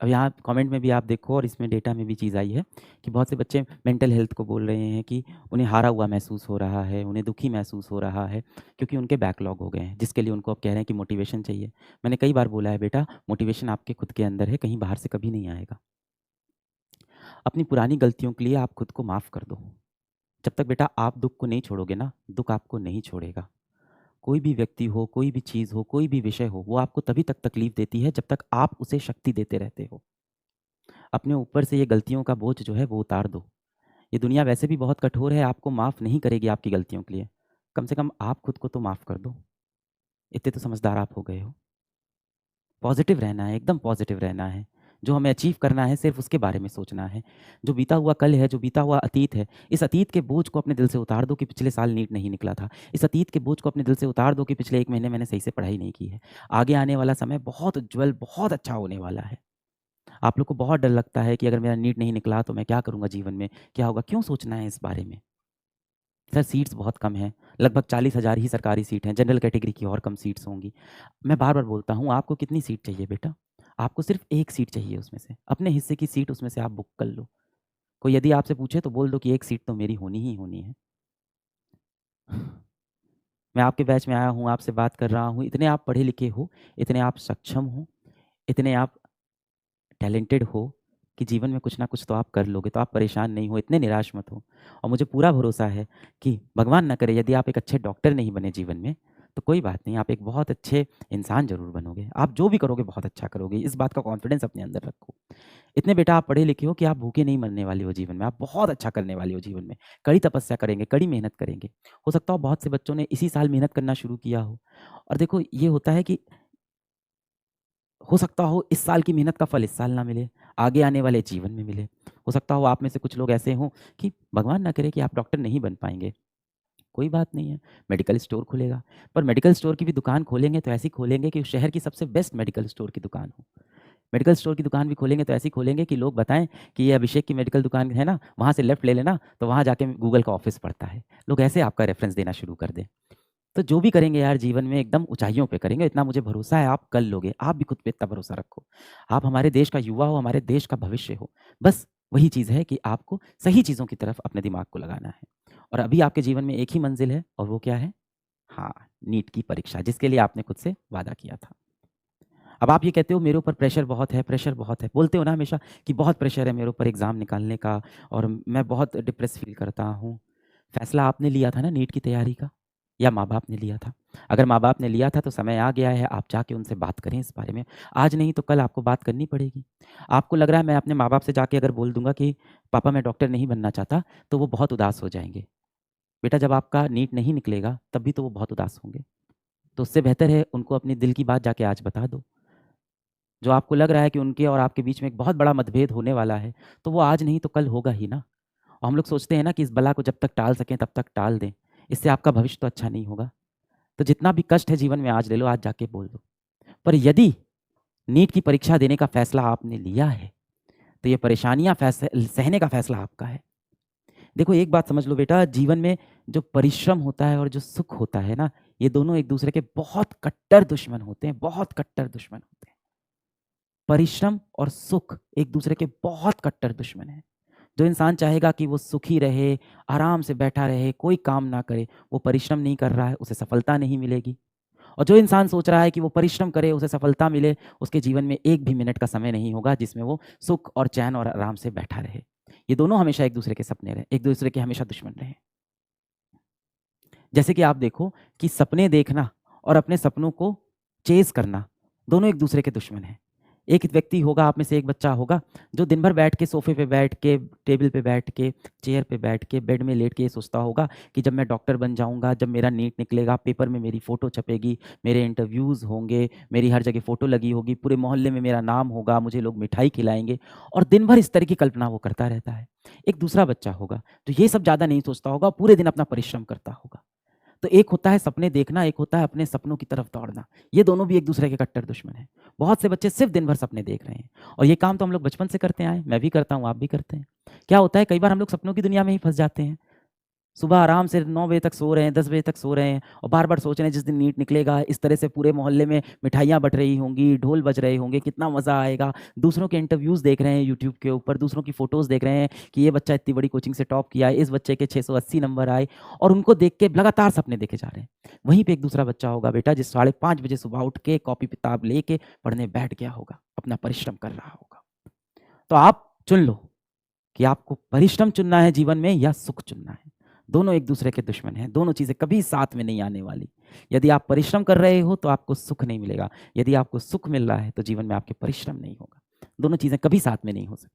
अब यहाँ कमेंट में भी आप देखो और इसमें डेटा में भी चीज़ आई है कि बहुत से बच्चे मेंटल हेल्थ को बोल रहे हैं कि उन्हें हारा हुआ महसूस हो रहा है, उन्हें दुखी महसूस हो रहा है क्योंकि उनके बैकलॉग हो गए हैं, जिसके लिए उनको अब कह रहे हैं कि मोटिवेशन चाहिए। मैंने कई बार बोला है बेटा, मोटिवेशन आपके खुद के अंदर है, कहीं बाहर से कभी नहीं आएगा। अपनी पुरानी गलतियों के लिए आप खुद को माफ़ कर दो। जब तक बेटा आप दुःख को नहीं छोड़ोगे ना, दुःख आपको नहीं छोड़ेगा। कोई भी व्यक्ति हो, कोई भी चीज़ हो, कोई भी विषय हो, वो आपको तभी तक तकलीफ़ देती है जब तक आप उसे शक्ति देते रहते हो। अपने ऊपर से ये गलतियों का बोझ जो है वो उतार दो। ये दुनिया वैसे भी बहुत कठोर है, आपको माफ़ नहीं करेगी आपकी गलतियों के लिए। कम से कम आप खुद को तो माफ़ कर दो। इतने तो समझदार आप हो गए हो। पॉज़िटिव रहना है, एकदम पॉज़िटिव रहना है। जो हमें अचीव करना है सिर्फ़ उसके बारे में सोचना है। जो बीता हुआ कल है, जो बीता हुआ अतीत है, इस अतीत के बोझ को अपने दिल से उतार दो कि पिछले साल नीट नहीं निकला था। इस अतीत के बोझ को अपने दिल से उतार दो कि पिछले 1 महीने मैंने सही से पढ़ाई नहीं की है। आगे आने वाला समय बहुत उज्ज्वल, बहुत अच्छा होने वाला है। आप लोग को बहुत डर लगता है कि अगर मेरा नीट नहीं निकला तो मैं क्या करूँगा जीवन में? क्या होगा? क्यों सोचना है इस बारे में? सर सीट्स बहुत कम हैं, लगभग 40,000 ही सरकारी सीट हैं, जनरल कैटेगरी की और कम सीट्स होंगी। मैं बार-बार बोलता हूँ, आपको कितनी सीट चाहिए बेटा? आपको सिर्फ़ 1 सीट चाहिए उसमें से, अपने हिस्से की सीट उसमें से आप बुक कर लो। कोई यदि आपसे पूछे तो बोल दो कि 1 सीट तो मेरी होनी ही होनी है। मैं आपके बैच में आया हूँ, आपसे बात कर रहा हूँ, इतने आप पढ़े-लिखे हो, इतने आप सक्षम हो, इतने आप टैलेंटेड हो कि जीवन में कुछ ना कुछ तो आप कर लोगे, तो आप परेशान नहीं हो, इतने निराश मत हो। और मुझे पूरा भरोसा है कि भगवान ना करे यदि आप एक अच्छे डॉक्टर नहीं बने जीवन में, तो कोई बात नहीं, आप एक बहुत अच्छे इंसान ज़रूर बनोगे। आप जो भी करोगे बहुत अच्छा करोगे, इस बात का कॉन्फिडेंस अपने अंदर रखो। इतने बेटा आप पढ़े-लिखे हो कि आप भूखे नहीं मरने वाले हो जीवन में, आप बहुत अच्छा करने वाले हो जीवन में। कड़ी तपस्या करेंगे, कड़ी मेहनत करेंगे। हो सकता हो बहुत से बच्चों ने इसी साल मेहनत करना शुरू किया हो। और देखो ये होता है कि हो सकता हो इस साल की मेहनत का फल इस साल ना मिले, आगे आने वाले जीवन में मिले। हो सकता हो आप में से कुछ लोग ऐसे हों कि भगवान ना करे कि आप डॉक्टर नहीं बन पाएँगे। कोई बात नहीं है, मेडिकल स्टोर खुलेगा। पर मेडिकल स्टोर की भी दुकान खोलेंगे तो ऐसी खोलेंगे कि उस शहर की सबसे बेस्ट मेडिकल स्टोर की दुकान हो। मेडिकल स्टोर की दुकान भी खोलेंगे तो ऐसी खोलेंगे कि लोग बताएँ कि ये अभिषेक की मेडिकल दुकान है ना, वहाँ से लेफ्ट ले लेना, तो वहाँ जाके गूगल का ऑफ़िस पड़ता है। लोग ऐसे आपका रेफ़रेंस देना शुरू कर दें। तो जो भी करेंगे यार जीवन में एकदम ऊँचाइयों पे करेंगे, इतना मुझे भरोसा है आप कर लोगे। आप भी खुद पे इतना भरोसा रखो। आप हमारे देश का युवा हो, हमारे देश का भविष्य हो। बस वही चीज़ है कि आपको सही चीज़ों की तरफ अपने दिमाग को लगाना है। और अभी आपके जीवन में एक ही मंज़िल है और वो क्या है? हाँ, नीट की परीक्षा जिसके लिए आपने खुद से वादा किया था। अब आप ये कहते हो मेरे ऊपर प्रेशर बहुत है, प्रेशर बहुत है। बोलते हो ना हमेशा कि बहुत प्रेशर है मेरे ऊपर एग्ज़ाम निकालने का और मैं बहुत डिप्रेस फ़ील करता हूँ। फ़ैसला आपने लिया था ना नीट की तैयारी का या माँ-बाप ने लिया था? अगर माँ-बाप ने लिया था तो समय आ गया है आप जाके उनसे बात करें इस बारे में। आज नहीं तो कल आपको बात करनी पड़ेगी। आपको लग रहा है मैं अपने माँ-बाप से जाके अगर बोल दूँगा कि पापा मैं डॉक्टर नहीं बनना चाहता, तो वो बहुत उदास हो जाएँगे। बेटा जब आपका नीट नहीं निकलेगा तब भी तो वो बहुत उदास होंगे। तो उससे बेहतर है उनको अपने दिल की बात जाके आज बता दो। जो आपको लग रहा है कि उनके और आपके बीच में एक बहुत बड़ा मतभेद होने वाला है, तो वो आज नहीं तो कल होगा ही ना। और हम लोग सोचते हैं ना कि इस बला को जब तक टाल सकें तब तक टाल दें, इससे आपका भविष्य तो अच्छा नहीं होगा। तो जितना भी कष्ट है जीवन में आज ले लो, आज जाके बोल दो। पर यदि नीट की परीक्षा देने का फैसला आपने लिया है, तो ये परेशानियाँ सहने का फैसला आपका है। देखो एक बात समझ लो बेटा, जीवन में जो परिश्रम होता है और जो सुख होता है ना, ये दोनों एक दूसरे के बहुत कट्टर दुश्मन होते हैं, बहुत कट्टर दुश्मन होते हैं। परिश्रम और सुख एक दूसरे के बहुत कट्टर दुश्मन हैं। जो इंसान चाहेगा कि वो सुखी रहे, आराम से बैठा रहे, कोई काम ना करे, वो परिश्रम नहीं कर रहा है, उसे सफलता नहीं मिलेगी। और जो इंसान सोच रहा है कि वो परिश्रम करे, उसे सफलता मिले, उसके जीवन में 1 भी मिनट का समय नहीं होगा जिसमें वो सुख और चैन और आराम से बैठा रहे। ये दोनों हमेशा एक दूसरे के सपने रहे, एक दूसरे के हमेशा दुश्मन रहे। जैसे कि आप देखो कि सपने देखना और अपने सपनों को चेज़ करना, दोनों एक दूसरे के दुश्मन हैं। एक व्यक्ति होगा, आप में से एक बच्चा होगा, जो दिन भर बैठ के सोफ़े पे बैठ के, टेबल पे बैठ के, चेयर पे बैठ के, बेड में लेट के ये सोचता होगा कि जब मैं डॉक्टर बन जाऊँगा, जब मेरा नीट निकलेगा, पेपर में मेरी फ़ोटो छपेगी, मेरे इंटरव्यूज़ होंगे, मेरी हर जगह फ़ोटो लगी होगी, पूरे मोहल्ले में मेरा नाम होगा, मुझे लोग मिठाई खिलाएँगे और दिन भर इस तरह की कल्पना वो करता रहता है। एक दूसरा बच्चा होगा, जो ये सब ज़्यादा नहीं सोचता होगा, पूरे दिन अपना परिश्रम करता होगा। तो एक होता है सपने देखना, एक होता है अपने सपनों की तरफ दौड़ना। ये दोनों भी एक दूसरे के कट्टर दुश्मन हैं। बहुत से बच्चे सिर्फ़ दिन भर सपने देख रहे हैं और ये काम तो हम लोग बचपन से करते आए हैं। मैं भी करता हूँ, आप भी करते हैं। क्या होता है कई बार हम लोग सपनों की दुनिया में ही फँस जाते हैं। सुबह आराम से 9 बजे तक सो रहे हैं, 10 बजे तक सो रहे हैं और बार-बार सोच रहे हैं जिस दिन नीट निकलेगा इस तरह से पूरे मोहल्ले में मिठाइयाँ बँट रही होंगी, ढोल बज रहे होंगे, कितना मज़ा आएगा। दूसरों के इंटरव्यूज़ देख रहे हैं यूट्यूब के ऊपर, दूसरों की फ़ोटोज़ देख रहे हैं कि ये बच्चा इतनी बड़ी कोचिंग से टॉप किया है, इस बच्चे के 680 नंबर आए और उनको देख के लगातार सपने देखे जा रहे हैं। वहीं पे एक दूसरा बच्चा होगा बेटा जिस 5:30 बजे सुबह उठ के कॉपी-किताब लेके पढ़ने बैठ गया होगा, अपना परिश्रम कर रहा होगा। तो आप चुन लो कि आपको परिश्रम चुनना है जीवन में या सुख चुनना है। दोनों एक दूसरे के दुश्मन हैं, दोनों चीज़ें कभी साथ में नहीं आने वाली। यदि आप परिश्रम कर रहे हो तो आपको सुख नहीं मिलेगा, यदि आपको सुख मिल रहा है तो जीवन में आपके परिश्रम नहीं होगा। दोनों चीज़ें कभी साथ में नहीं हो सकती।